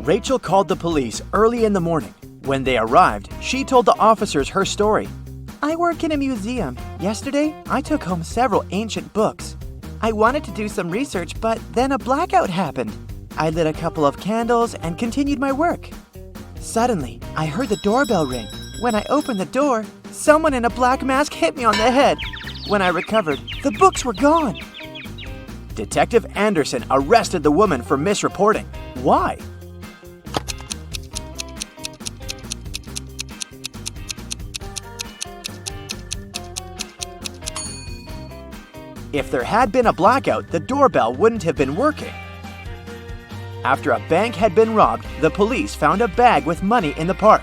Rachel called the police early in the morning. When they arrived, she told the officers her story. "I work in a museum. Yesterday, I took home several ancient books. I wanted to do some research, but then a blackout happened. I lit a couple of candles and continued my work. Suddenly, I heard the doorbell ring. When I opened the door, someone in a black mask hit me on the head. When I recovered, the books were gone." Detective Anderson arrested the woman for misreporting. Why? If there had been a blackout, the doorbell wouldn't have been working. After a bank had been robbed, the police found a bag with money in the park.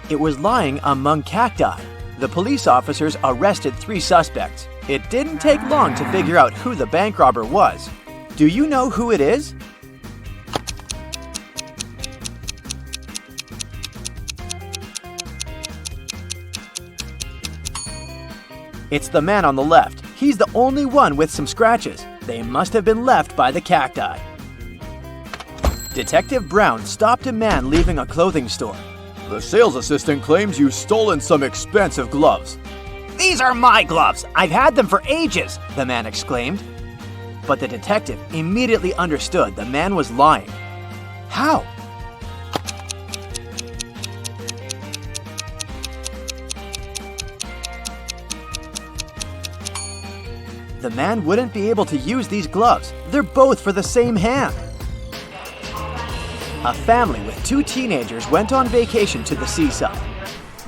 It was lying among cacti. The police officers arrested 3 suspects. It didn't take long to figure out who the bank robber was. Do you know who it is? It's the man on the left. He's the only one with some scratches. They must have been left by the cacti. Detective Brown stopped a man leaving a clothing store. "The sales assistant claims you've stolen some expensive gloves." "These are my gloves! I've had them for ages!" the man exclaimed. But the detective immediately understood the man was lying. How? The man wouldn't be able to use these gloves. They're both for the same hand. A family with 2 teenagers went on vacation to the seaside.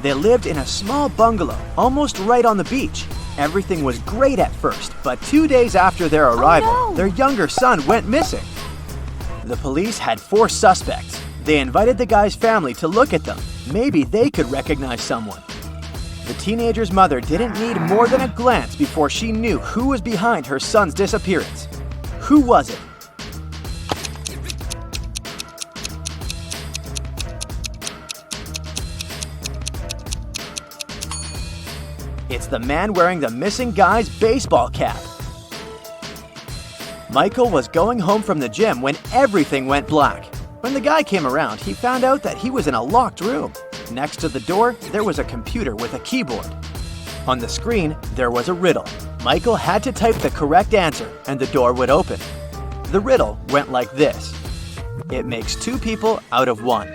They lived in a small bungalow, almost right on the beach. Everything was great at first, but 2 days after their arrival, their younger son went missing. The police had 4 suspects. They invited the guy's family to look at them. Maybe they could recognize someone. The teenager's mother didn't need more than a glance before she knew who was behind her son's disappearance. Who was it? It's the man wearing the missing guy's baseball cap. Michael was going home from the gym when everything went black. When the guy came around, he found out that he was in a locked room. Next to the door, there was a computer with a keyboard. On the screen, there was a riddle. Michael had to type the correct answer, and the door would open. The riddle went like this. It makes 2 people out of 1.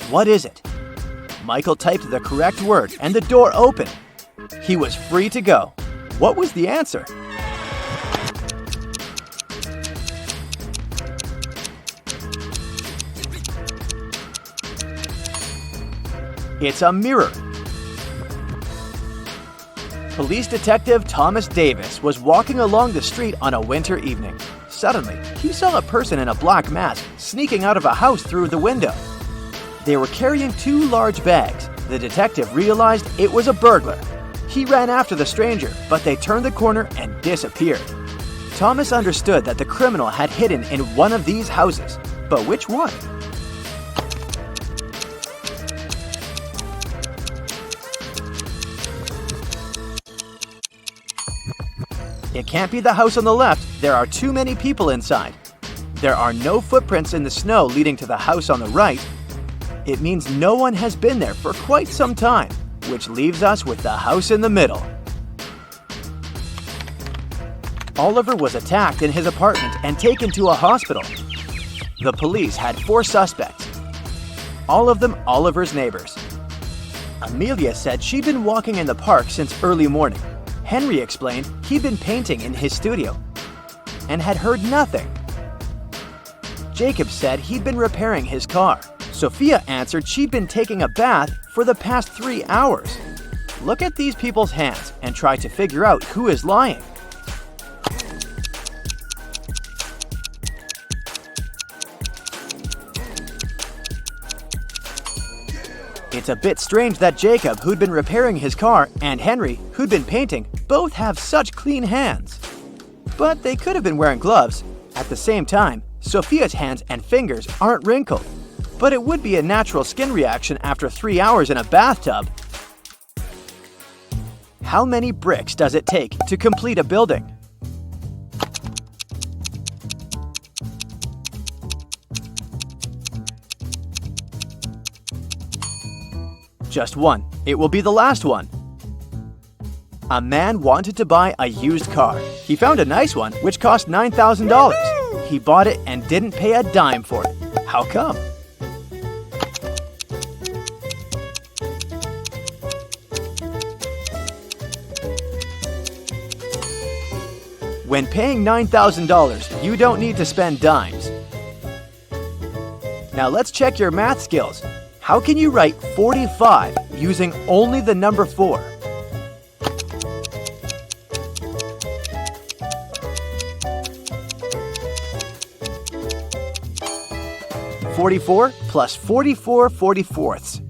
What is it? Michael typed the correct word, and the door opened. He was free to go. What was the answer? It's a mirror. Police detective Thomas Davis was walking along the street on a winter evening. Suddenly, he saw a person in a black mask sneaking out of a house through the window. They were carrying 2 large bags. The detective realized it was a burglar. He ran after the stranger, but they turned the corner and disappeared. Thomas understood that the criminal had hidden in one of these houses. But which one? It can't be the house on the left. There are too many people inside. There are no footprints in the snow leading to the house on the right. It means no one has been there for quite some time, which leaves us with the house in the middle. Oliver was attacked in his apartment and taken to a hospital. The police had 4 suspects, all of them Oliver's neighbors. Amelia said she'd been walking in the park since early morning. Henry explained he'd been painting in his studio and had heard nothing. Jacob said he'd been repairing his car. Sophia answered she'd been taking a bath for the past 3 hours. Look at these people's hands and try to figure out who is lying. It's a bit strange that Jacob, who'd been repairing his car, and Henry, who'd been painting, both have such clean hands. But they could have been wearing gloves. At the same time, Sophia's hands and fingers aren't wrinkled. But it would be a natural skin reaction after 3 hours in a bathtub. How many bricks does it take to complete a building? Just one. It will be the last one. A man wanted to buy a used car. He found a nice one which cost $9,000. He bought it and didn't pay a dime for it. How come? When paying $9,000, you don't need to spend dimes. Now let's check your math skills. How can you write 45 using only the number 4? "44 plus 44 44ths.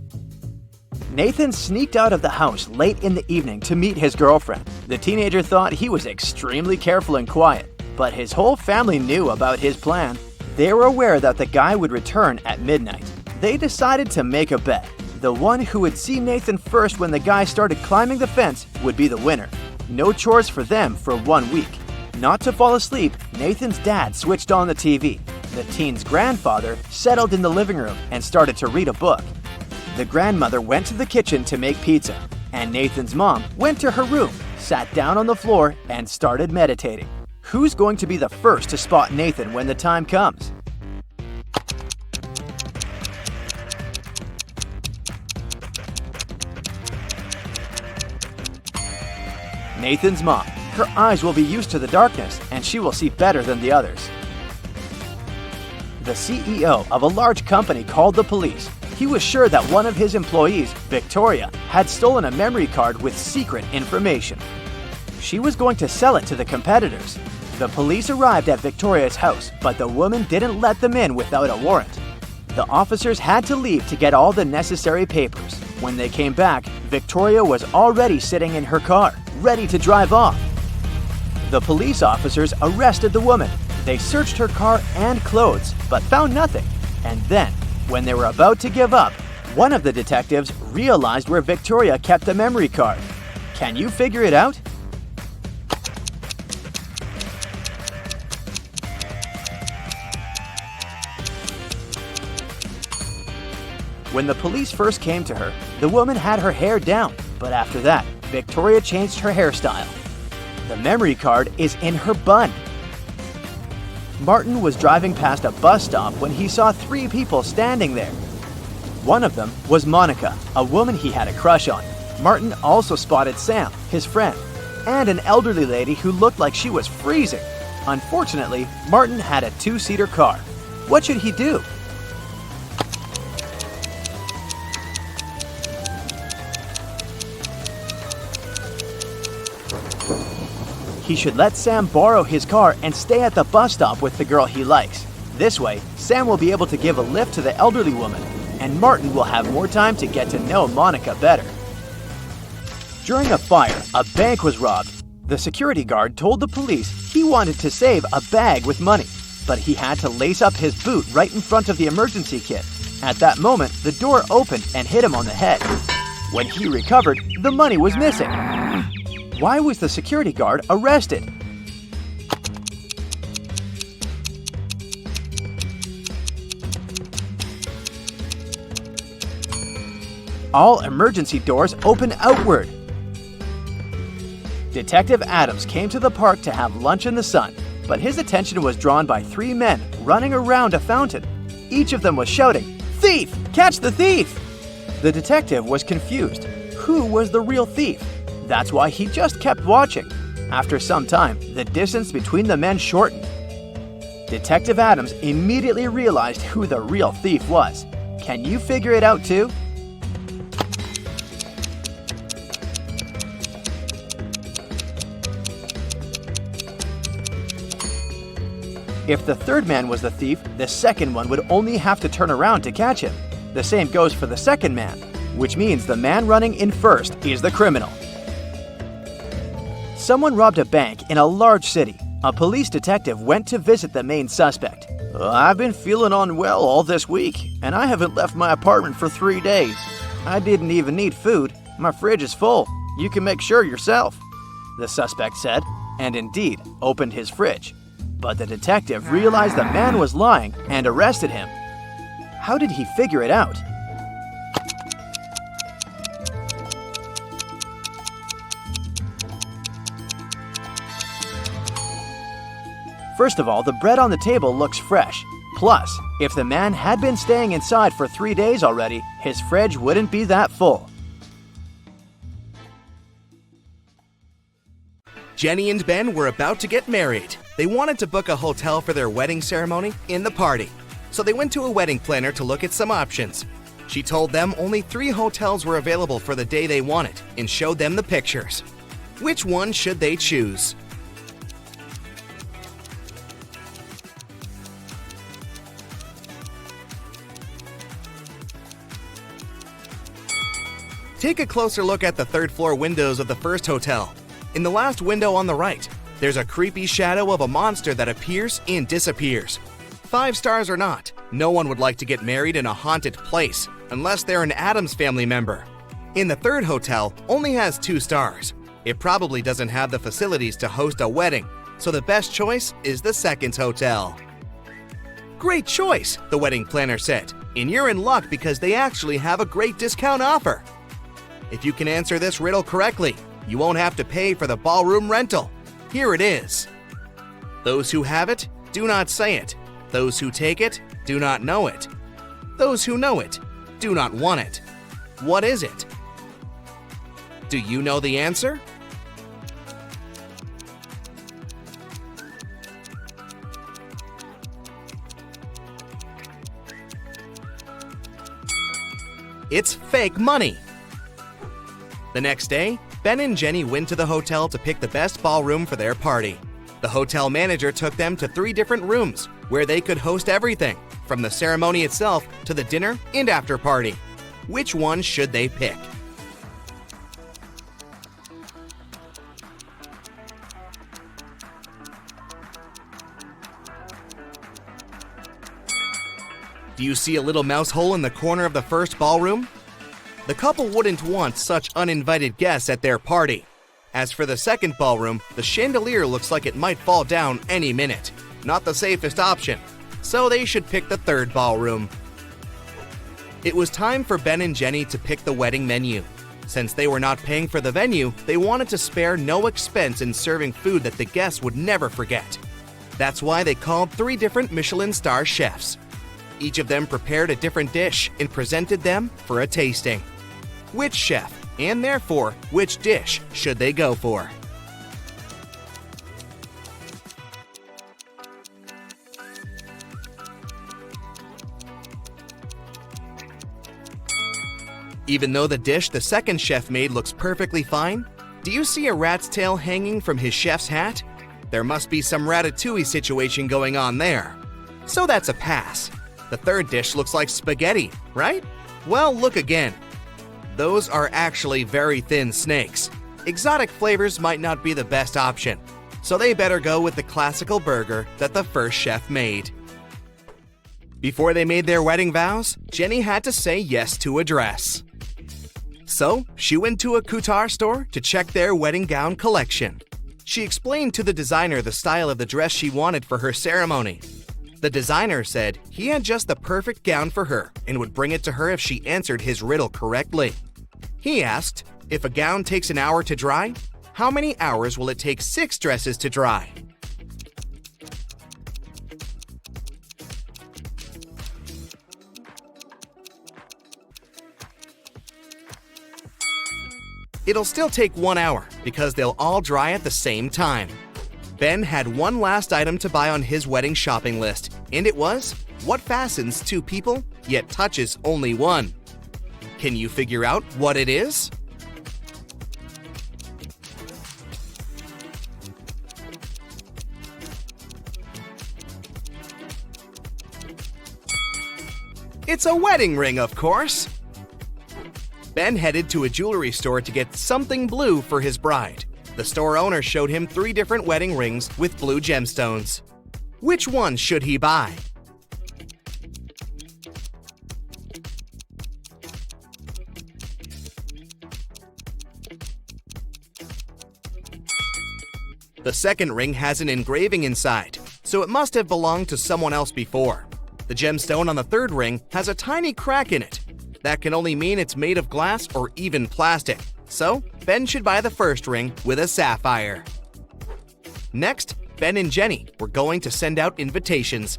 Nathan sneaked out of the house late in the evening to meet his girlfriend. The teenager thought he was extremely careful and quiet, but his whole family knew about his plan. They were aware that the guy would return at midnight. They decided to make a bet. The one who would see Nathan first when the guy started climbing the fence would be the winner. No chores for them for 1 week. Not to fall asleep, Nathan's dad switched on the TV. The teen's grandfather settled in the living room and started to read a book. The grandmother went to the kitchen to make pizza, and Nathan's mom went to her room, sat down on the floor, and started meditating. Who's going to be the first to spot Nathan when the time comes? Nathan's mom. Her eyes will be used to the darkness, and she will see better than the others. The CEO of a large company called the police. He was sure that one of his employees, Victoria, had stolen a memory card with secret information. She was going to sell it to the competitors. The police arrived at Victoria's house, but the woman didn't let them in without a warrant. The officers had to leave to get all the necessary papers. When they came back, Victoria was already sitting in her car, ready to drive off. The police officers arrested the woman. They searched her car and clothes, but found nothing. And then, when they were about to give up, one of the detectives realized where Victoria kept the memory card. Can you figure it out? When the police first came to her, the woman had her hair down, but after that, Victoria changed her hairstyle. The memory card is in her bun. Martin was driving past a bus stop when he saw 3 people standing there. One of them was Monica, a woman he had a crush on. Martin also spotted Sam, his friend, and an elderly lady who looked like she was freezing. Unfortunately, Martin had a 2-seater car. What should he do? He should let Sam borrow his car and stay at the bus stop with the girl he likes. This way, Sam will be able to give a lift to the elderly woman, and Martin will have more time to get to know Monica better. During a fire, a bank was robbed. The security guard told the police he wanted to save a bag with money, but he had to lace up his boot right in front of the emergency kit. At that moment, the door opened and hit him on the head. When he recovered, the money was missing. Why was the security guard arrested? All emergency doors open outward. Detective Adams came to the park to have lunch in the sun, but his attention was drawn by 3 men running around a fountain. Each of them was shouting, "Thief! Catch the thief!" The detective was confused. Who was the real thief? That's why he just kept watching. After some time, the distance between the men shortened. Detective Adams immediately realized who the real thief was. Can you figure it out too? If the third man was the thief, the second one would only have to turn around to catch him. The same goes for the second man, which means the man running in first is the criminal. Someone robbed a bank in a large city. A police detective went to visit the main suspect. "I've been feeling unwell all this week, and I haven't left my apartment for 3 days. I didn't even need food. My fridge is full. You can make sure yourself," the suspect said, and indeed opened his fridge. But the detective realized the man was lying and arrested him. How did he figure it out? First of all, the bread on the table looks fresh. Plus, if the man had been staying inside for 3 days already, his fridge wouldn't be that full. Jenny and Ben were about to get married. They wanted to book a hotel for their wedding ceremony in the party. So they went to a wedding planner to look at some options. She told them only 3 hotels were available for the day they wanted and showed them the pictures. Which one should they choose? Take a closer look at the third-floor windows of the first hotel. In the last window on the right, there's a creepy shadow of a monster that appears and disappears. 5 stars or not, no one would like to get married in a haunted place unless they're an Addams Family member. In the third hotel, only has 2 stars. It probably doesn't have the facilities to host a wedding, so the best choice is the second hotel. Great choice, the wedding planner said, and you're in luck because they actually have a great discount offer. If you can answer this riddle correctly, you won't have to pay for the ballroom rental. Here it is. Those who have it, do not say it. Those who take it, do not know it. Those who know it, do not want it. What is it? Do you know the answer? It's fake money. The next day, Ben and Jenny went to the hotel to pick the best ballroom for their party. The hotel manager took them to 3 different rooms where they could host everything, from the ceremony itself to the dinner and after party. Which one should they pick? Do you see a little mouse hole in the corner of the first ballroom? The couple wouldn't want such uninvited guests at their party. As for the second ballroom, the chandelier looks like it might fall down any minute. Not the safest option, so they should pick the third ballroom. It was time for Ben and Jenny to pick the wedding menu. Since they were not paying for the venue, they wanted to spare no expense in serving food that the guests would never forget. That's why they called 3 different Michelin star chefs. Each of them prepared a different dish and presented them for a tasting. Which chef, and therefore, which dish should they go for? Even though the dish the second chef made looks perfectly fine, do you see a rat's tail hanging from his chef's hat? There must be some ratatouille situation going on there. So that's a pass. The third dish looks like spaghetti, right? Well, look again. Those are actually very thin snakes. Exotic flavors might not be the best option, so they better go with the classical burger that the first chef made. Before they made their wedding vows, Jenny had to say yes to a dress. So, she went to a couture store to check their wedding gown collection. She explained to the designer the style of the dress she wanted for her ceremony. The designer said he had just the perfect gown for her and would bring it to her if she answered his riddle correctly. He asked, if a gown takes an hour to dry, how many hours will it take 6 dresses to dry? It'll still take 1 hour because they'll all dry at the same time. Ben had one last item to buy on his wedding shopping list, and it was what fastens 2 people yet touches only 1. Can you figure out what it is? It's a wedding ring, of course. Ben headed to a jewelry store to get something blue for his bride. The store owner showed him 3 different wedding rings with blue gemstones. Which one should he buy? The second ring has an engraving inside, so it must have belonged to someone else before. The gemstone on the third ring has a tiny crack in it. That can only mean it's made of glass or even plastic. So, Ben should buy the first ring with a sapphire. Next, Ben and Jenny were going to send out invitations.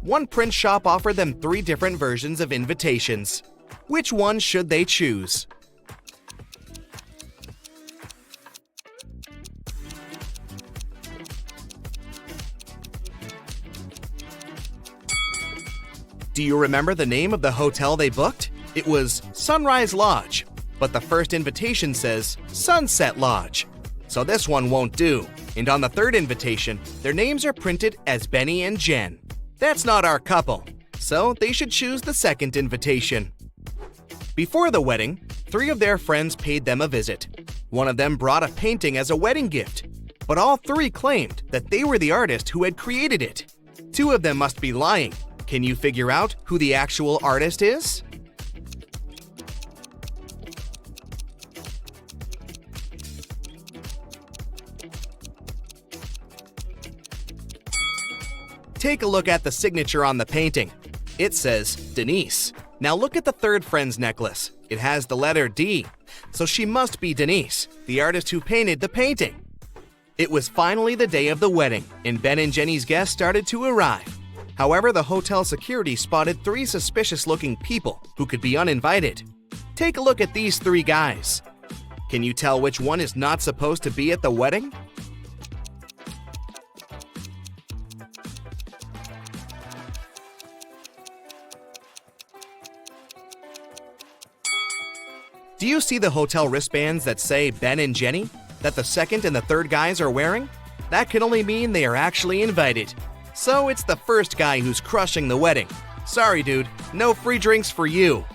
One print shop offered them 3 different versions of invitations. Which one should they choose? Do you remember the name of the hotel they booked? It was Sunrise Lodge, but the first invitation says Sunset Lodge. So this one won't do. And on the third invitation, their names are printed as Benny and Jen. That's not our couple, so they should choose the second invitation. Before the wedding, 3 of their friends paid them a visit. One of them brought a painting as a wedding gift, but all 3 claimed that they were the artist who had created it. 2 of them must be lying. Can you figure out who the actual artist is? Take a look at the signature on the painting. It says Denise. Now look at the third friend's necklace. It has the letter D, so she must be Denise, the artist who painted the painting. It was finally the day of the wedding, and Ben and Jenny's guests started to arrive. However, the hotel security spotted 3 suspicious-looking people who could be uninvited. Take a look at these 3 guys. Can you tell which one is not supposed to be at the wedding? Do you see the hotel wristbands that say Ben and Jenny that the second and the third guys are wearing? That can only mean they are actually invited. So it's the first guy who's crushing the wedding. Sorry, dude, no free drinks for you.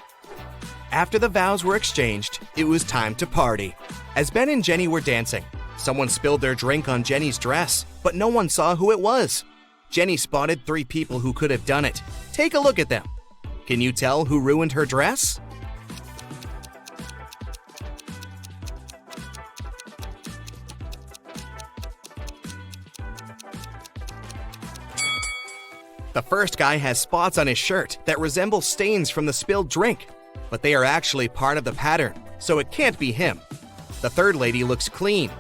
After the vows were exchanged, it was time to party. As Ben and Jenny were dancing, someone spilled their drink on Jenny's dress, but no one saw who it was. Jenny spotted 3 people who could have done it. Take a look at them. Can you tell who ruined her dress? The first guy has spots on his shirt that resemble stains from the spilled drink, but they are actually part of the pattern, so it can't be him. The third lady looks clean,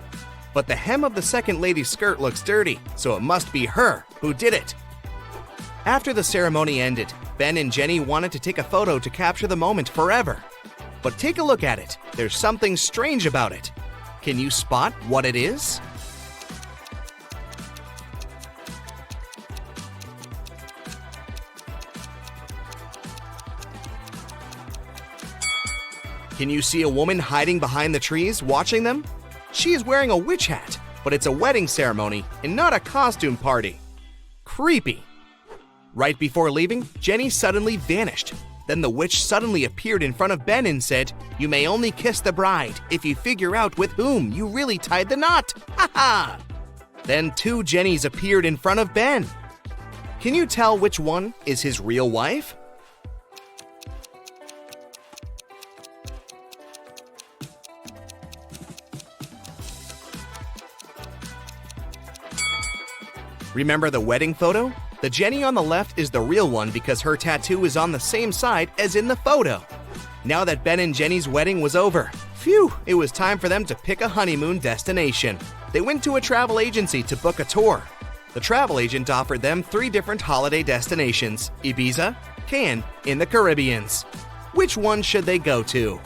but the hem of the second lady's skirt looks dirty, so it must be her who did it. After the ceremony ended, Ben and Jenny wanted to take a photo to capture the moment forever. But take a look at it. There's something strange about it. Can you spot what it is? Can you see a woman hiding behind the trees watching them? She is wearing a witch hat, but it's a wedding ceremony and not a costume party. Creepy. Right before leaving, Jenny suddenly vanished. Then the witch suddenly appeared in front of Ben and said, "You may only kiss the bride if you figure out with whom you really tied the knot. Ha ha!" Then 2 Jennys appeared in front of Ben. Can you tell which one is his real wife? Remember the wedding photo? The Jenny on the left is the real one because her tattoo is on the same side as in the photo. Now that Ben and Jenny's wedding was over, phew, it was time for them to pick a honeymoon destination. They went to a travel agency to book a tour. The travel agent offered them 3 different holiday destinations: Ibiza, Cannes, and the Caribbeans. Which one should they go to?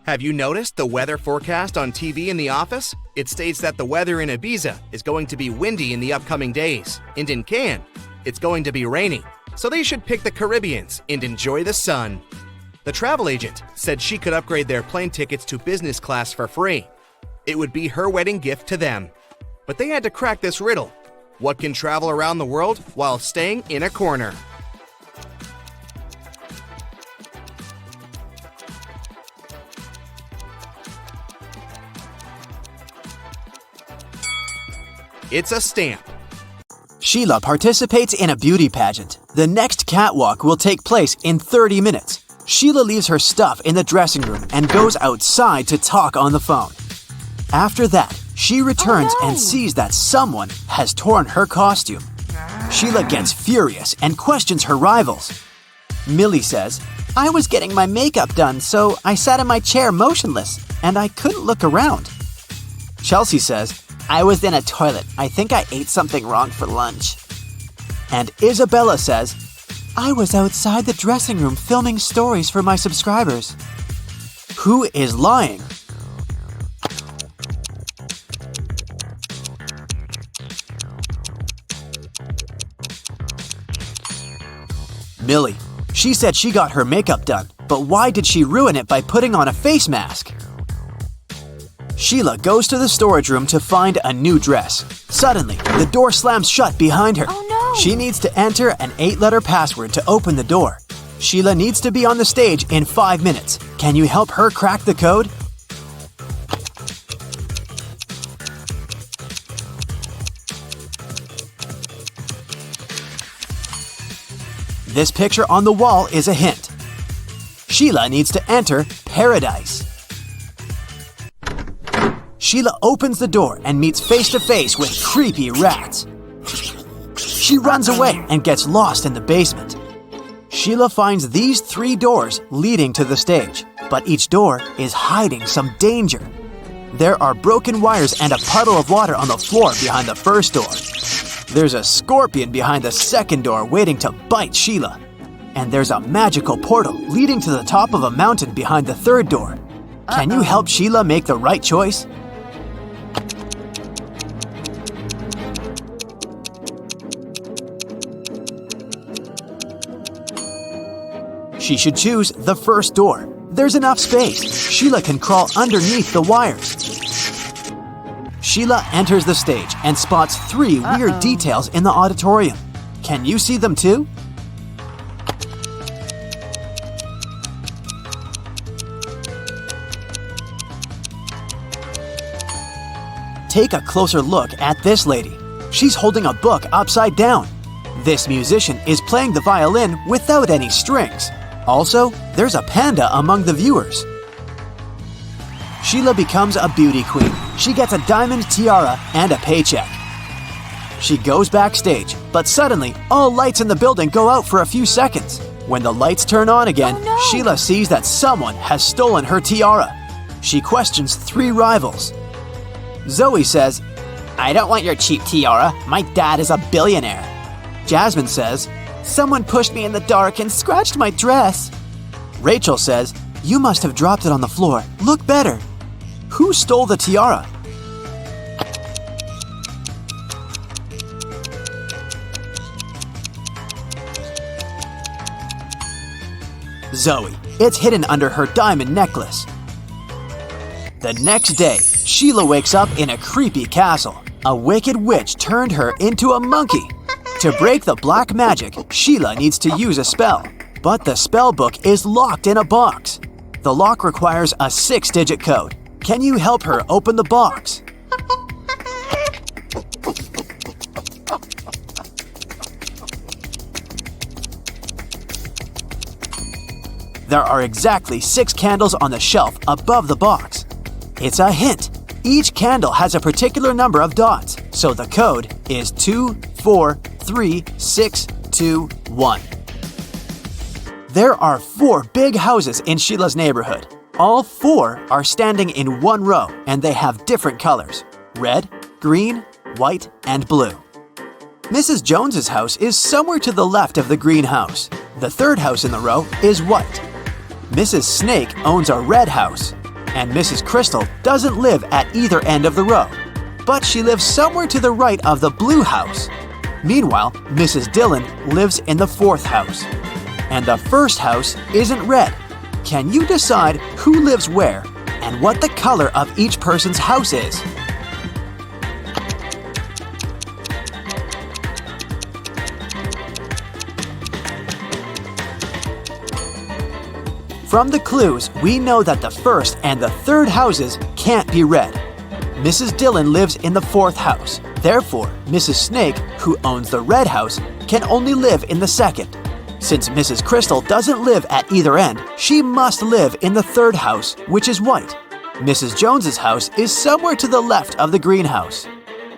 Have you noticed the weather forecast on TV in the office? It states that the weather in Ibiza is going to be windy in the upcoming days, and in Cannes, it's going to be rainy. So they should pick the Caribbeans and enjoy the sun. The travel agent said she could upgrade their plane tickets to business class for free. It would be her wedding gift to them. But they had to crack this riddle. What can travel around the world while staying in a corner? It's a stamp. Sheila participates in a beauty pageant. The next catwalk will take place in 30 minutes. Sheila leaves her stuff in the dressing room and goes outside to talk on the phone. After that, she returns and sees that someone has torn her costume. Sheila gets furious and questions her rivals. Millie says, I was getting my makeup done, so I sat in my chair motionless, and I couldn't look around. Chelsea says, I was in a toilet. I think I ate something wrong for lunch. And Isabella says, I was outside the dressing room filming stories for my subscribers. Who is lying? Millie. She said she got her makeup done, but why did she ruin it by putting on a face mask? Sheila goes to the storage room to find a new dress. Suddenly, the door slams shut behind her. Oh no! She needs to enter an 8-letter password to open the door. Sheila needs to be on the stage in 5 minutes. Can you help her crack the code? This picture on the wall is a hint. Sheila needs to enter paradise. Sheila opens the door and meets face to face with creepy rats. She runs away and gets lost in the basement. Sheila finds these 3 doors leading to the stage, but each door is hiding some danger. There are broken wires and a puddle of water on the floor behind the first door. There's a scorpion behind the second door waiting to bite Sheila. And there's a magical portal leading to the top of a mountain behind the third door. Can you help Sheila make the right choice? She should choose the first door. There's enough space. Sheila can crawl underneath the wires. Sheila enters the stage and spots 3 weird details in the auditorium. Can you see them too? Take a closer look at this lady. She's holding a book upside down. This musician is playing the violin without any strings. Also, there's a panda among the viewers. Sheila becomes a beauty queen. She gets a diamond tiara and a paycheck. She goes backstage, but suddenly, all lights in the building go out for a few seconds. When the lights turn on again, Oh, no. Sheila sees that someone has stolen her tiara. She questions 3 rivals. Zoe says, I don't want your cheap tiara. My dad is a billionaire. Jasmine says, someone pushed me in the dark and scratched my dress. Rachel says, you must have dropped it on the floor. Look better. Who stole the tiara? Zoe. It's hidden under her diamond necklace. The next day, Sheila wakes up in a creepy castle. A wicked witch turned her into a monkey. To break the black magic, Sheila needs to use a spell. But the spell book is locked in a box. The lock requires a 6-digit code. Can you help her open the box? There are exactly 6 candles on the shelf above the box. It's a hint. Each candle has a particular number of dots, so the code is 24361. There are 4 big houses in Sheila's neighborhood. All 4 are standing in one row, and they have different colors: red, green, white, and blue. Mrs. Jones's house is somewhere to the left of the green house. The third house in the row is white. Mrs. Snake owns a red house, and Mrs. Crystal doesn't live at either end of the row, but she lives somewhere to the right of the blue house. Meanwhile, Mrs. Dillon lives in the 4th house. And the first house isn't red. Can you decide who lives where and what the color of each person's house is? From the clues, we know that the first and the third houses can't be red. Mrs. Dillon lives in the 4th house. Therefore, Mrs. Snake, who owns the red house, can only live in the 2nd. Since Mrs. Crystal doesn't live at either end, she must live in the 3rd house, which is white. Mrs. Jones's house is somewhere to the left of the greenhouse,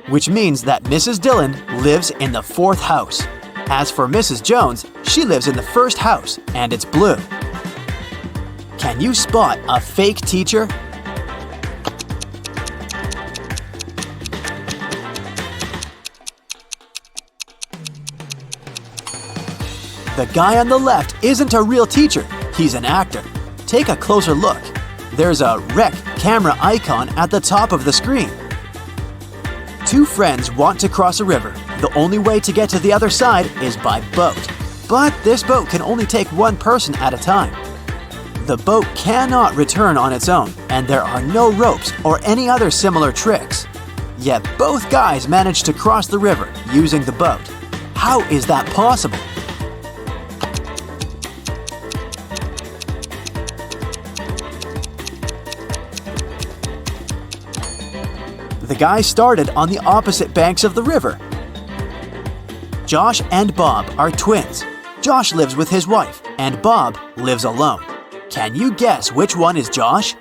which means that Mrs. Dillon lives in the 4th house. As for Mrs. Jones, she lives in the first house, and it's blue. Can you spot a fake teacher? The guy on the left isn't a real teacher, he's an actor. Take a closer look. There's a rec camera icon at the top of the screen. Two friends want to cross a river. The only way to get to the other side is by boat. But this boat can only take one person at a time. The boat cannot return on its own, and there are no ropes or any other similar tricks. Yet both guys managed to cross the river using the boat. How is that possible? The guys started on the opposite banks of the river. Josh and Bob are twins. Josh lives with his wife, and Bob lives alone. Can you guess which one is Josh?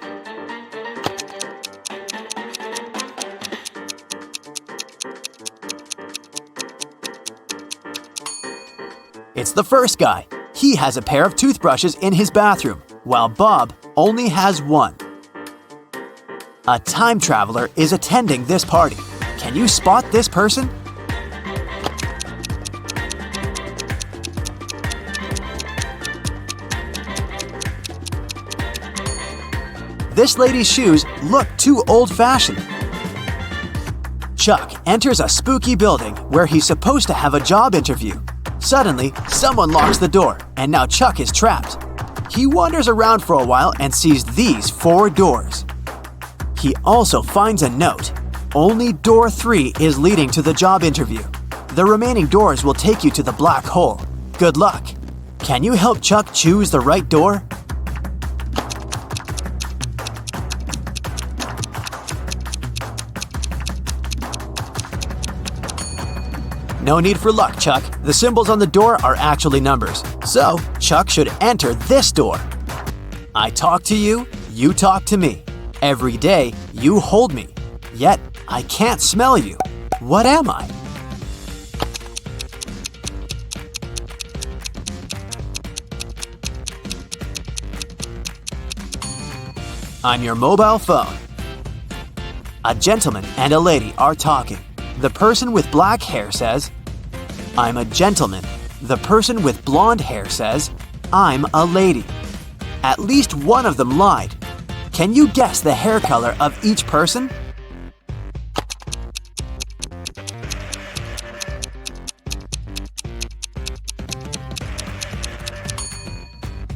It's the first guy. He has a pair of toothbrushes in his bathroom, while Bob only has one. A time traveler is attending this party. Can you spot this person? This lady's shoes look too old-fashioned. Chuck enters a spooky building where he's supposed to have a job interview. Suddenly, someone locks the door, and now Chuck is trapped. He wanders around for a while and sees these 4 doors. He also finds a note. Only door 3 is leading to the job interview. The remaining doors will take you to the black hole. Good luck. Can you help Chuck choose the right door? No need for luck, Chuck. The symbols on the door are actually numbers. So, Chuck should enter this door. I talk to you, you talk to me. Every day, you hold me. Yet, I can't smell you. What am I? I'm your mobile phone. A gentleman and a lady are talking. The person with black hair says, I'm a gentleman. The person with blonde hair says, I'm a lady. At least one of them lied. Can you guess the hair color of each person?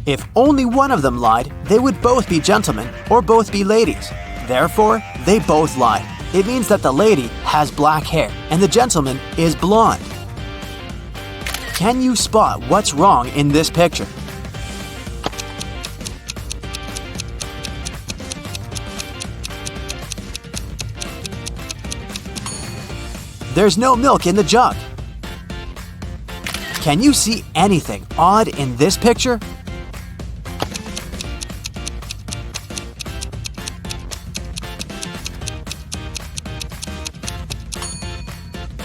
If only one of them lied, they would both be gentlemen or both be ladies. Therefore, they both lied. It means that the lady has black hair and the gentleman is blonde. Can you spot what's wrong in this picture? There's no milk in the jug. Can you see anything odd in this picture?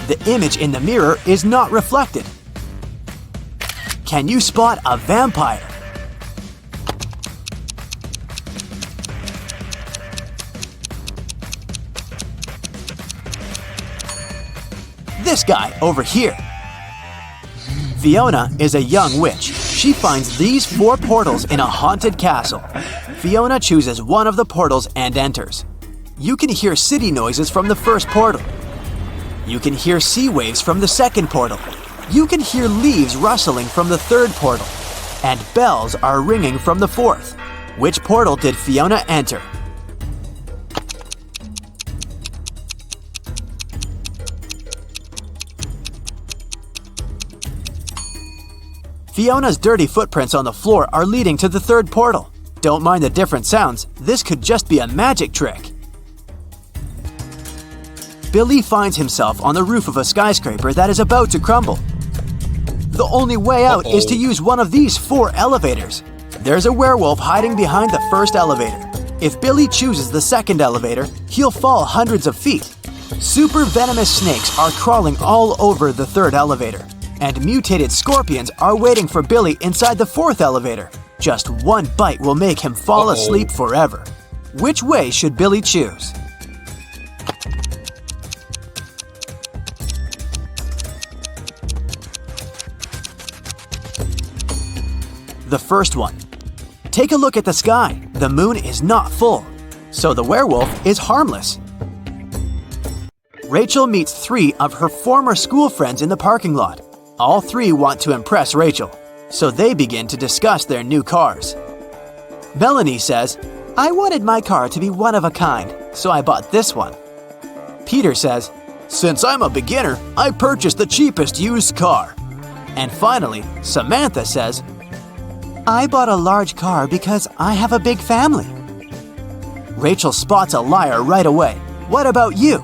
The image in the mirror is not reflected. Can you spot a vampire? This guy over here. Fiona is a young witch. She finds these 4 portals in a haunted castle. Fiona chooses one of the portals and enters. You can hear city noises from the first portal. You can hear sea waves from the second portal. You can hear leaves rustling from the third portal. And bells are ringing from the fourth. Which portal did Fiona enter? Fiona's dirty footprints on the floor are leading to the third portal. Don't mind the different sounds. This could just be a magic trick. Billy finds himself on the roof of a skyscraper that is about to crumble. The only way out is to use one of these 4 elevators. There's a werewolf hiding behind the first elevator. If Billy chooses the second elevator, he'll fall hundreds of feet. Super venomous snakes are crawling all over the third elevator. and mutated scorpions are waiting for Billy inside the 4th elevator. Just one bite will make him fall asleep forever. Which way should Billy choose? The first one. Take a look at the sky. The moon is not full, so the werewolf is harmless. Rachel meets 3 of her former school friends in the parking lot. All 3 want to impress Rachel, so they begin to discuss their new cars. Melanie says, "I wanted my car to be one of a kind, so I bought this one." Peter says, "Since I'm a beginner, I purchased the cheapest used car." And finally, Samantha says, "I bought a large car because I have a big family." Rachel spots a liar right away. What about you?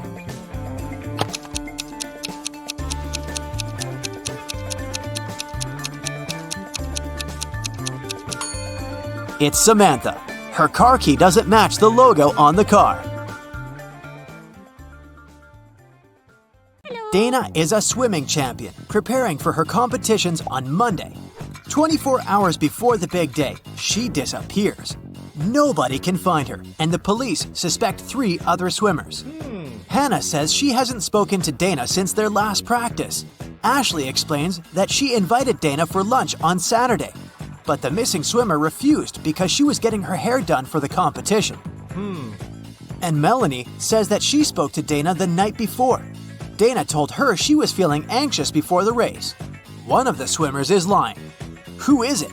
It's Samantha. Her car key doesn't match the logo on the car. Dana is a swimming champion, preparing for her competitions on Monday. 24 hours before the big day, she disappears. Nobody can find her, and the police suspect 3 other swimmers. Hannah says she hasn't spoken to Dana since their last practice. Ashley explains that she invited Dana for lunch on Saturday, but the missing swimmer refused because she was getting her hair done for the competition. And Melanie says that she spoke to Dana the night before. Dana told her she was feeling anxious before the race. One of the swimmers is lying. Who is it?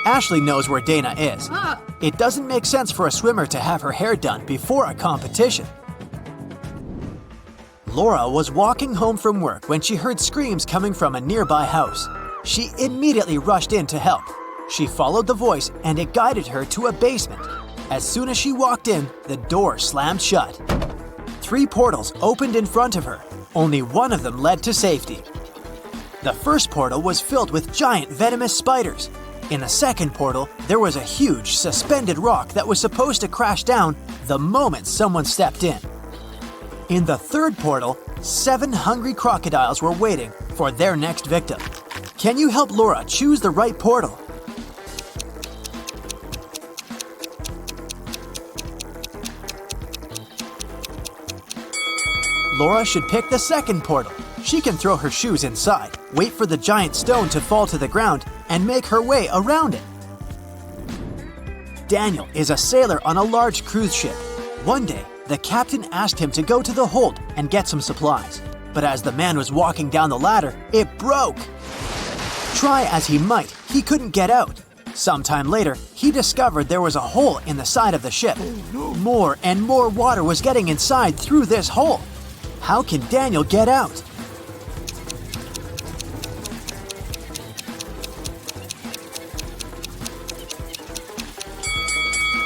Ashley knows where Dana is. It doesn't make sense for a swimmer to have her hair done before a competition. Laura was walking home from work when she heard screams coming from a nearby house. She immediately rushed in to help. She followed the voice and it guided her to a basement. As soon as she walked in, the door slammed shut. 3 portals opened in front of her. Only one of them led to safety. The first portal was filled with giant venomous spiders. In the second portal, there was a huge suspended rock that was supposed to crash down the moment someone stepped in. In the third portal, 7 hungry crocodiles were waiting for their next victim. Can you help Laura choose the right portal? Laura should pick the second portal. She can throw her shoes inside, wait for the giant stone to fall to the ground, and make her way around it. Daniel is a sailor on a large cruise ship. One day, the captain asked him to go to the hold and get some supplies. But as the man was walking down the ladder, it broke. Try as he might, he couldn't get out. Sometime later, he discovered there was a hole in the side of the ship. More and more water was getting inside through this hole. How can Daniel get out?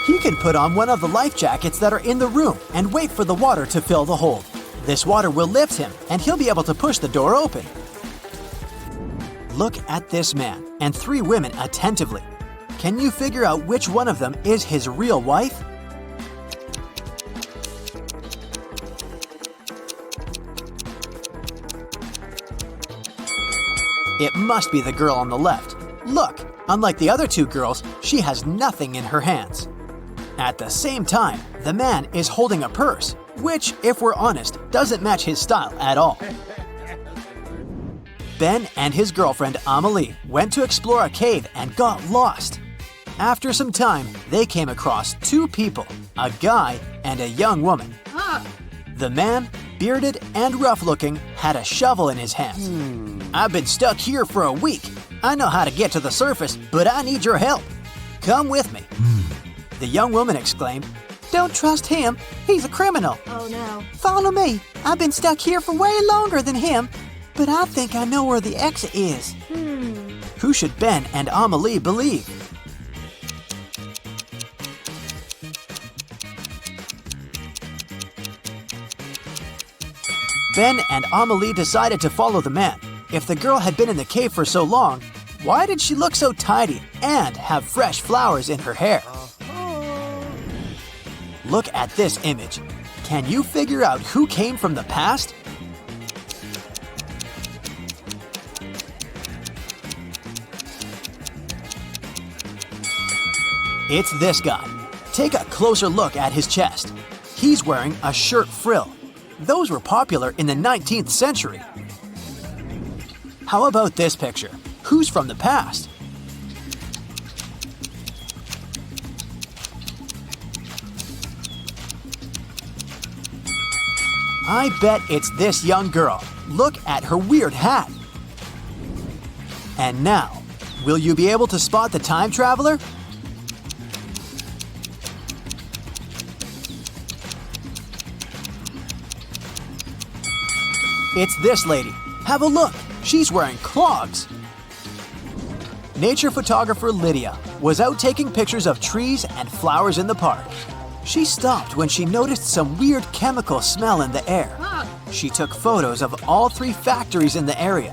He can put on one of the life jackets that are in the room and wait for the water to fill the hold. This water will lift him and he'll be able to push the door open. Look at this man and 3 women attentively. Can you figure out which one of them is his real wife? It must be the girl on the left. Look, unlike the other 2 girls, she has nothing in her hands. At the same time, the man is holding a purse, which, if we're honest, doesn't match his style at all. Ben and his girlfriend Amelie went to explore a cave and got lost. After some time, they came across 2 people, a guy and a young woman. The man, bearded and rough-looking, had a shovel in his hands. "I've been stuck here for a week. I know how to get to the surface, but I need your help. Come with me." The young woman exclaimed, "Don't trust him. He's a criminal." Oh no. "Follow me. I've been stuck here for way longer than him, but I think I know where the exit is." Who should Ben and Amelie believe? Ben and Amelie decided to follow the man. If the girl had been in the cave for so long, why did she look so tidy and have fresh flowers in her hair? Look at this image. Can you figure out who came from the past? It's this guy. Take a closer look at his chest. He's wearing a shirt frill. Those were popular in the 19th century. How about this picture? Who's from the past? I bet it's this young girl. Look at her weird hat. And now, will you be able to spot the time traveler? It's this lady. Have a look. She's wearing clogs. Nature photographer Lydia was out taking pictures of trees and flowers in the park. She stopped when she noticed some weird chemical smell in the air. She took photos of all 3 factories in the area.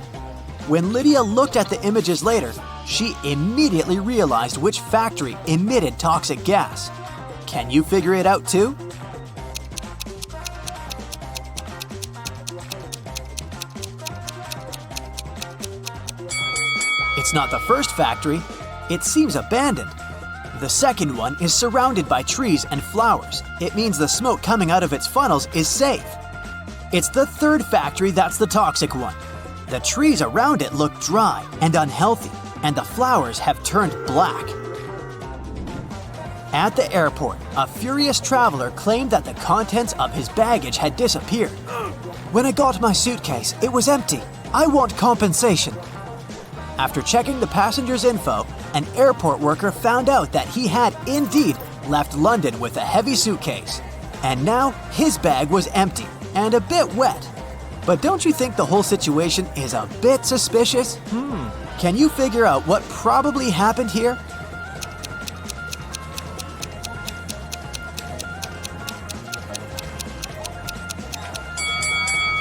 When Lydia looked at the images later, she immediately realized which factory emitted toxic gas. Can you figure it out too? It's not the first factory. It seems abandoned. The second one is surrounded by trees and flowers. It means the smoke coming out of its funnels is safe. It's the third factory that's the toxic one. The trees around it look dry and unhealthy, and the flowers have turned black. At the airport, a furious traveler claimed that the contents of his baggage had disappeared. When I got my suitcase, it was empty. I want compensation. After checking the passenger's info, an airport worker found out that he had indeed left London with a heavy suitcase. And now his bag was empty and a bit wet. But don't you think the whole situation is a bit suspicious? Can you figure out what probably happened here?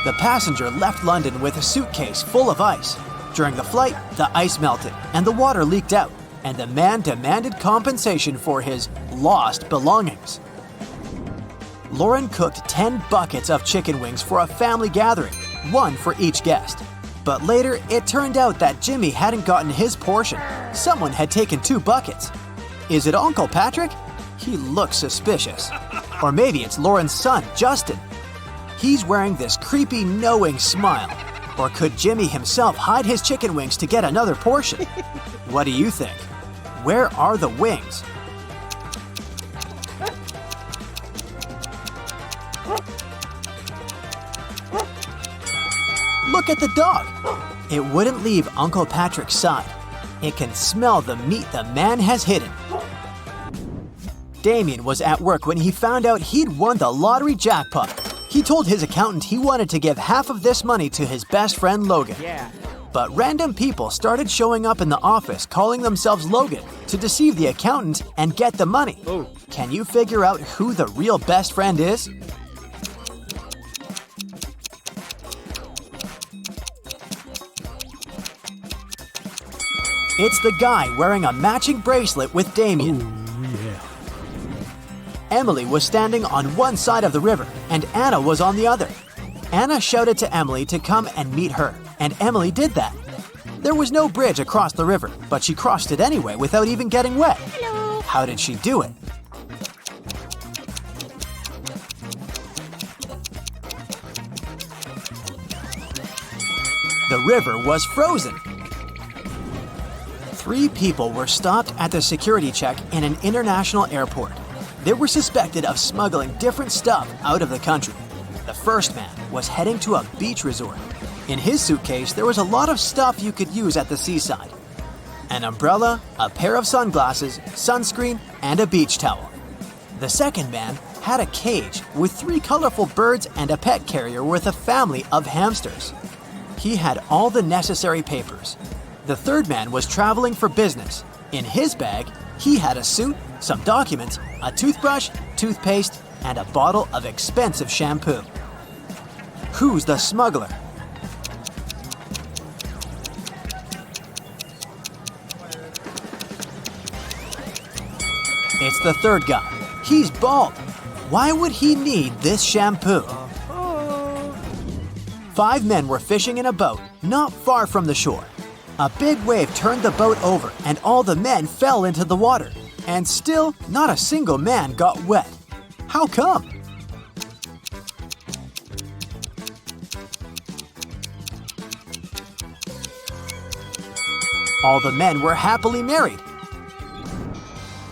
The passenger left London with a suitcase full of ice. During the flight, the ice melted and the water leaked out, and the man demanded compensation for his lost belongings. Lauren cooked 10 buckets of chicken wings for a family gathering, 1 for each guest. But later, it turned out that Jimmy hadn't gotten his portion. Someone had taken 2 buckets. Is it Uncle Patrick? He looks suspicious. Or maybe it's Lauren's son, Justin. He's wearing this creepy, knowing smile. Or could Jimmy himself hide his chicken wings to get another portion? What do you think? Where are the wings? Look at the dog. It wouldn't leave Uncle Patrick's side. It can smell the meat the man has hidden. Damien was at work when he found out he'd won the lottery jackpot. He told his accountant he wanted to give half of this money to his best friend Logan. But random people started showing up in the office calling themselves Logan to deceive the accountant and get the money. Can you figure out who the real best friend is? It's the guy wearing a matching bracelet with Damien. Emily was standing on one side of the river, and Anna was on the other. Anna shouted to Emily to come and meet her, and Emily did that. There was no bridge across the river, but she crossed it anyway without even getting wet. Hello. How did she do it? The river was frozen. 3 people were stopped at the security check in an international airport. They were suspected of smuggling different stuff out of the country. The first man was heading to a beach resort. In his suitcase, there was a lot of stuff you could use at the seaside. An umbrella, a pair of sunglasses, sunscreen, and a beach towel. The second man had a cage with 3 colorful birds and a pet carrier with a family of hamsters. He had all the necessary papers. The third man was traveling for business. In his bag, he had a suit, some documents, a toothbrush, toothpaste, and a bottle of expensive shampoo. Who's the smuggler? It's the third guy. He's bald. Why would he need this shampoo? 5 men were fishing in a boat not far from the shore. A big wave turned the boat over and all the men fell into the water. And still, not a single man got wet. How come? All the men were happily married.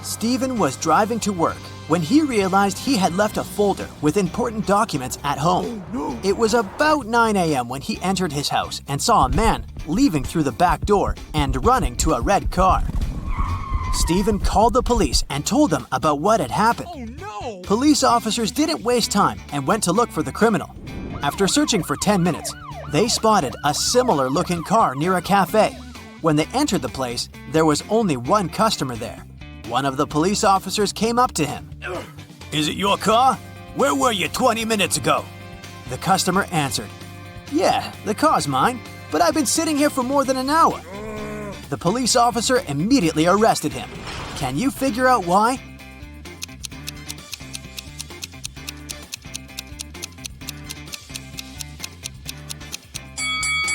Stephen was driving to work when he realized he had left a folder with important documents at home. It was about 9 a.m. when he entered his house and saw a man leaving through the back door and running to a red car. Stephen called the police and told them about what had happened. Police officers didn't waste time and went to look for the criminal. After searching for 10 minutes, they spotted a similar-looking car near a cafe. When they entered the place, there was only one customer there. One of the police officers came up to him. "Is it your car? Where were you 20 minutes ago?" The customer answered, "Yeah, the car's mine, but I've been sitting here for more than an hour." The police officer immediately arrested him. Can you figure out why?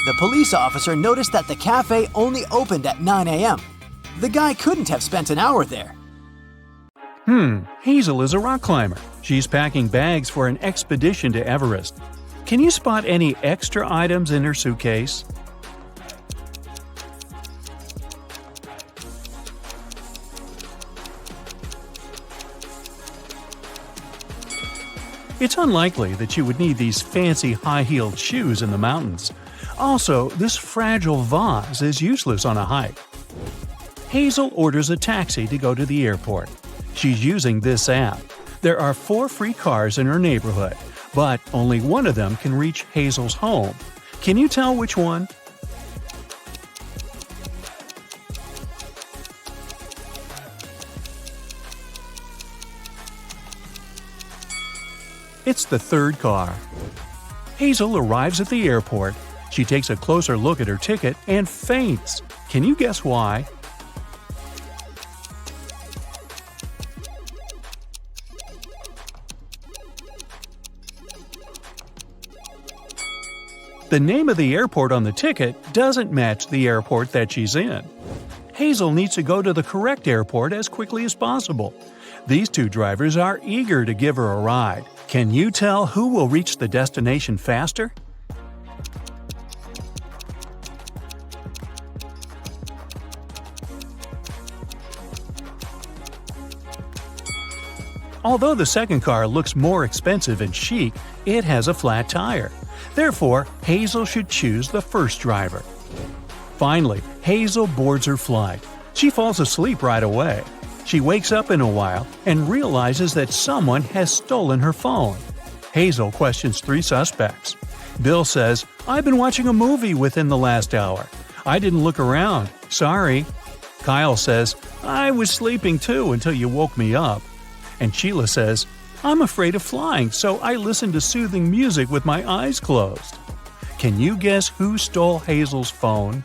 The police officer noticed that the cafe only opened at 9 a.m. The guy couldn't have spent an hour there. Hazel is a rock climber. She's packing bags for an expedition to Everest. Can you spot any extra items in her suitcase? It's unlikely that you would need these fancy high-heeled shoes in the mountains. Also, this fragile vase is useless on a hike. Hazel orders a taxi to go to the airport. She's using this app. There are 4 free cars in her neighborhood, but only one of them can reach Hazel's home. Can you tell which one? It's the 3rd car. Hazel arrives at the airport. She takes a closer look at her ticket and faints. Can you guess why? The name of the airport on the ticket doesn't match the airport that she's in. Hazel needs to go to the correct airport as quickly as possible. These 2 drivers are eager to give her a ride. Can you tell who will reach the destination faster? Although the second car looks more expensive and chic, it has a flat tire. Therefore, Hazel should choose the first driver. Finally, Hazel boards her flight. She falls asleep right away. She wakes up in a while and realizes that someone has stolen her phone. Hazel questions 3 suspects. Bill says, "I've been watching a movie within the last hour. I didn't look around. Sorry." Kyle says, "I was sleeping too until you woke me up." And Sheila says, "I'm afraid of flying, so I listened to soothing music with my eyes closed." Can you guess who stole Hazel's phone?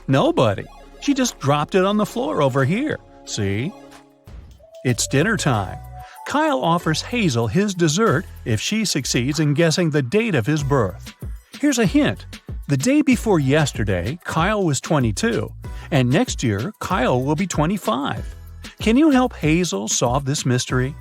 Nobody. She just dropped it on the floor over here. See? It's dinner time. Kyle offers Hazel his dessert if she succeeds in guessing the date of his birth. Here's a hint. The day before yesterday, Kyle was 22, and next year, Kyle will be 25. Can you help Hazel solve this mystery?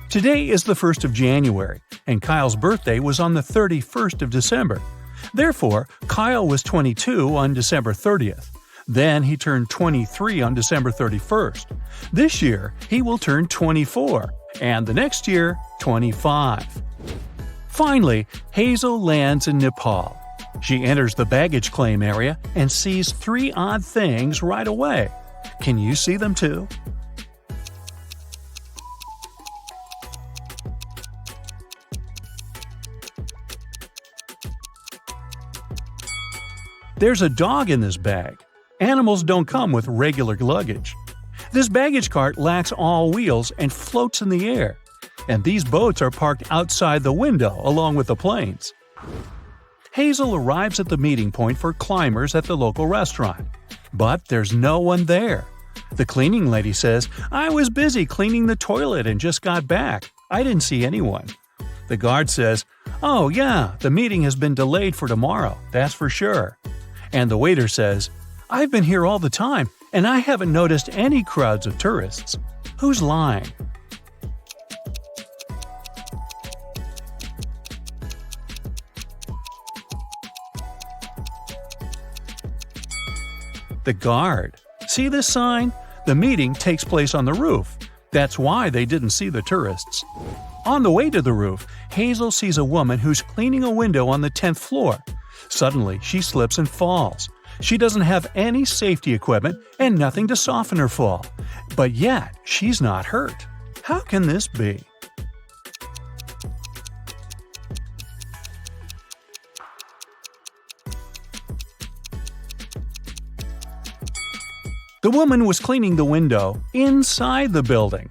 Today is the 1st of January, and Kyle's birthday was on the 31st of December. Therefore, Kyle was 22 on December 30th. Then he turned 23 on December 31st. This year, he will turn 24, and the next year, 25. Finally, Hazel lands in Nepal. She enters the baggage claim area and sees 3 odd things right away. Can you see them too? There's a dog in this bag. Animals don't come with regular luggage. This baggage cart lacks all wheels and floats in the air. And these boats are parked outside the window along with the planes. Hazel arrives at the meeting point for climbers at the local restaurant. But there's no one there. The cleaning lady says, "I was busy cleaning the toilet and just got back. I didn't see anyone." The guard says, "Oh yeah, the meeting has been delayed for tomorrow, that's for sure." And the waiter says, "I've been here all the time, and I haven't noticed any crowds of tourists." Who's lying? The guard. See this sign? The meeting takes place on the roof. That's why they didn't see the tourists. On the way to the roof, Hazel sees a woman who's cleaning a window on the 10th floor. Suddenly, she slips and falls. She doesn't have any safety equipment and nothing to soften her fall. But yet, she's not hurt. How can this be? The woman was cleaning the window inside the building.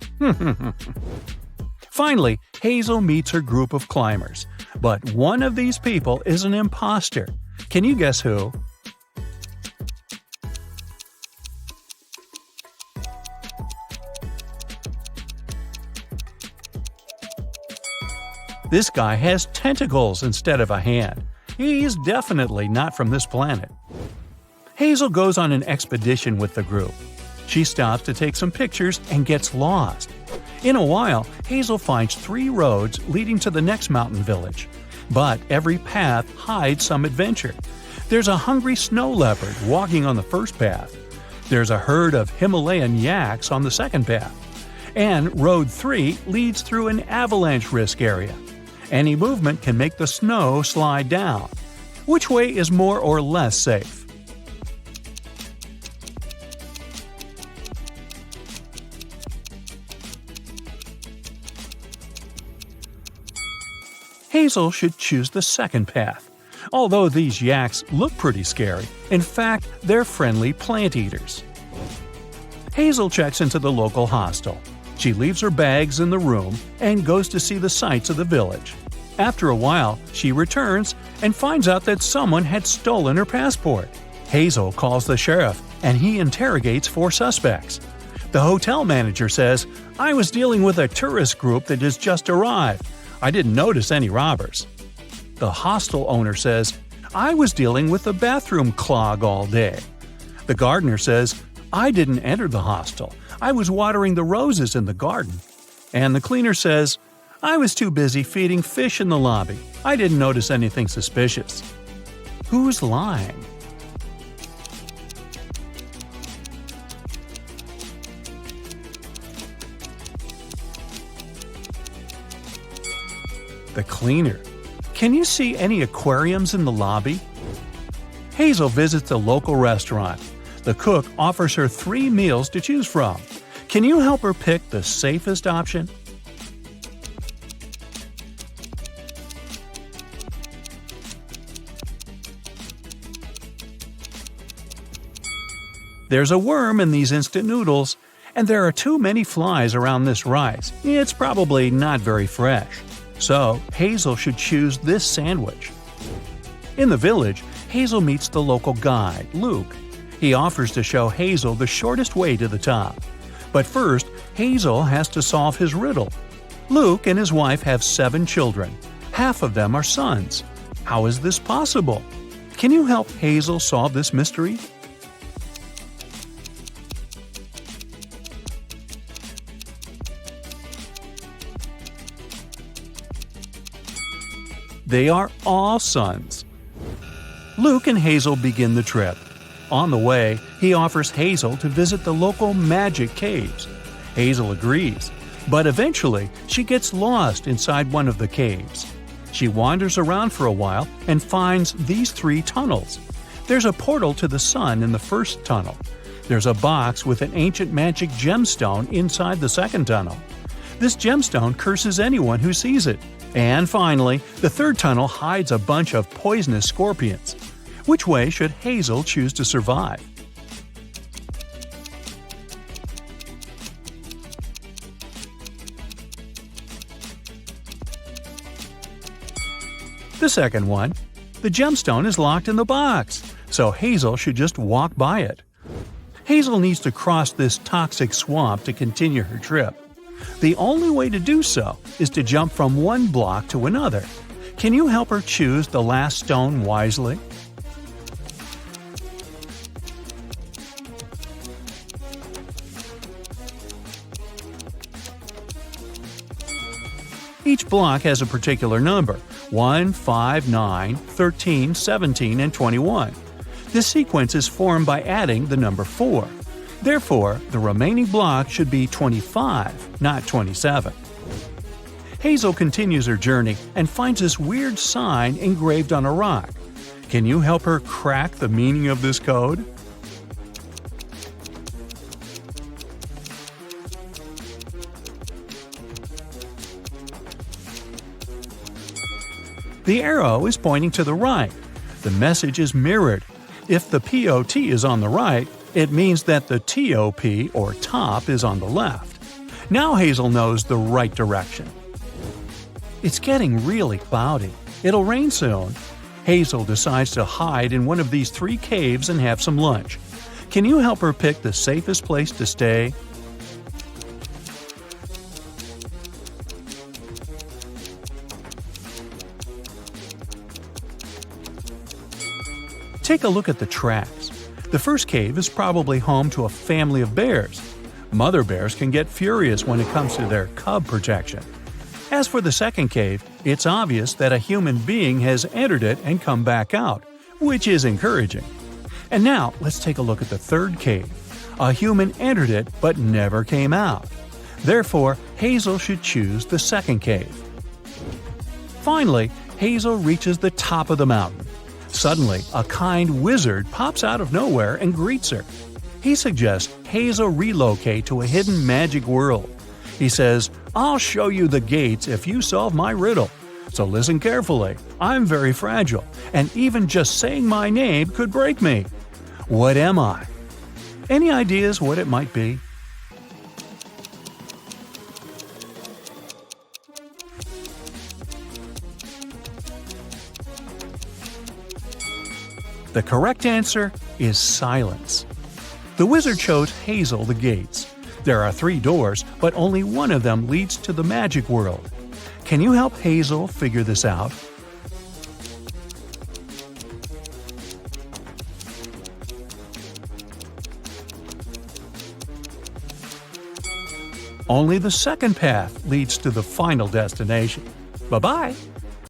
Finally, Hazel meets her group of climbers. But one of these people is an imposter. Can you guess who? This guy has tentacles instead of a hand. He's definitely not from this planet. Hazel goes on an expedition with the group. She stops to take some pictures and gets lost. In a while, Hazel finds 3 roads leading to the next mountain village. But every path hides some adventure. There's a hungry snow leopard walking on the first path. There's a herd of Himalayan yaks on the second path. And Road 3 leads through an avalanche risk area. Any movement can make the snow slide down. Which way is more or less safe? Hazel should choose the second path. Although these yaks look pretty scary, in fact, they're friendly plant eaters. Hazel checks into the local hostel. She leaves her bags in the room and goes to see the sights of the village. After a while, she returns and finds out that someone had stolen her passport. Hazel calls the sheriff and he interrogates 4 suspects. The hotel manager says, "I was dealing with a tourist group that has just arrived. I didn't notice any robbers." The hostel owner says, "I was dealing with a bathroom clog all day." The gardener says, "I didn't enter the hostel. I was watering the roses in the garden." And the cleaner says, "I was too busy feeding fish in the lobby. I didn't notice anything suspicious." Who's lying? The cleaner. Can you see any aquariums in the lobby? Hazel visits a local restaurant. The cook offers her 3 meals to choose from. Can you help her pick the safest option? There's a worm in these instant noodles, and there are too many flies around this rice. It's probably not very fresh. So, Hazel should choose this sandwich. In the village, Hazel meets the local guide, Luke. He offers to show Hazel the shortest way to the top. But first, Hazel has to solve his riddle. Luke and his wife have 7 children. Half of them are sons. How is this possible? Can you help Hazel solve this mystery? They are all sons. Luke and Hazel begin the trip. On the way, he offers Hazel to visit the local magic caves. Hazel agrees, but eventually she gets lost inside one of the caves. She wanders around for a while and finds these 3 tunnels. There's a portal to the sun in the first tunnel. There's a box with an ancient magic gemstone inside the second tunnel. This gemstone curses anyone who sees it. And finally, the third tunnel hides a bunch of poisonous scorpions. Which way should Hazel choose to survive? The second one. The gemstone is locked in the box, so Hazel should just walk by it. Hazel needs to cross this toxic swamp to continue her trip. The only way to do so is to jump from one block to another. Can you help her choose the last stone wisely? Each block has a particular number: 1, 5, 9, 13, 17, and 21. This sequence is formed by adding the number 4. Therefore, the remaining block should be 25, not 27. Hazel continues her journey and finds this weird sign engraved on a rock. Can you help her crack the meaning of this code? The arrow is pointing to the right. The message is mirrored. If the POT is on the right, it means that the TOP, or top, is on the left. Now Hazel knows the right direction. It's getting really cloudy. It'll rain soon. Hazel decides to hide in one of these 3 caves and have some lunch. Can you help her pick the safest place to stay? Take a look at the tracks. The first cave is probably home to a family of bears. Mother bears can get furious when it comes to their cub protection. As for the second cave, it's obvious that a human being has entered it and come back out, which is encouraging. And now, let's take a look at the third cave. A human entered it but never came out. Therefore, Hazel should choose the second cave. Finally, Hazel reaches the top of the mountain. Suddenly, a kind wizard pops out of nowhere and greets her. He suggests Hazel relocate to a hidden magic world. He says, "I'll show you the gates if you solve my riddle. So listen carefully. I'm very fragile, and even just saying my name could break me. What am I?" Any ideas what it might be? The correct answer is silence. The wizard shows Hazel the gates. There are 3 doors, but only one of them leads to the magic world. Can you help Hazel figure this out? Only the second path leads to the final destination. Bye-bye!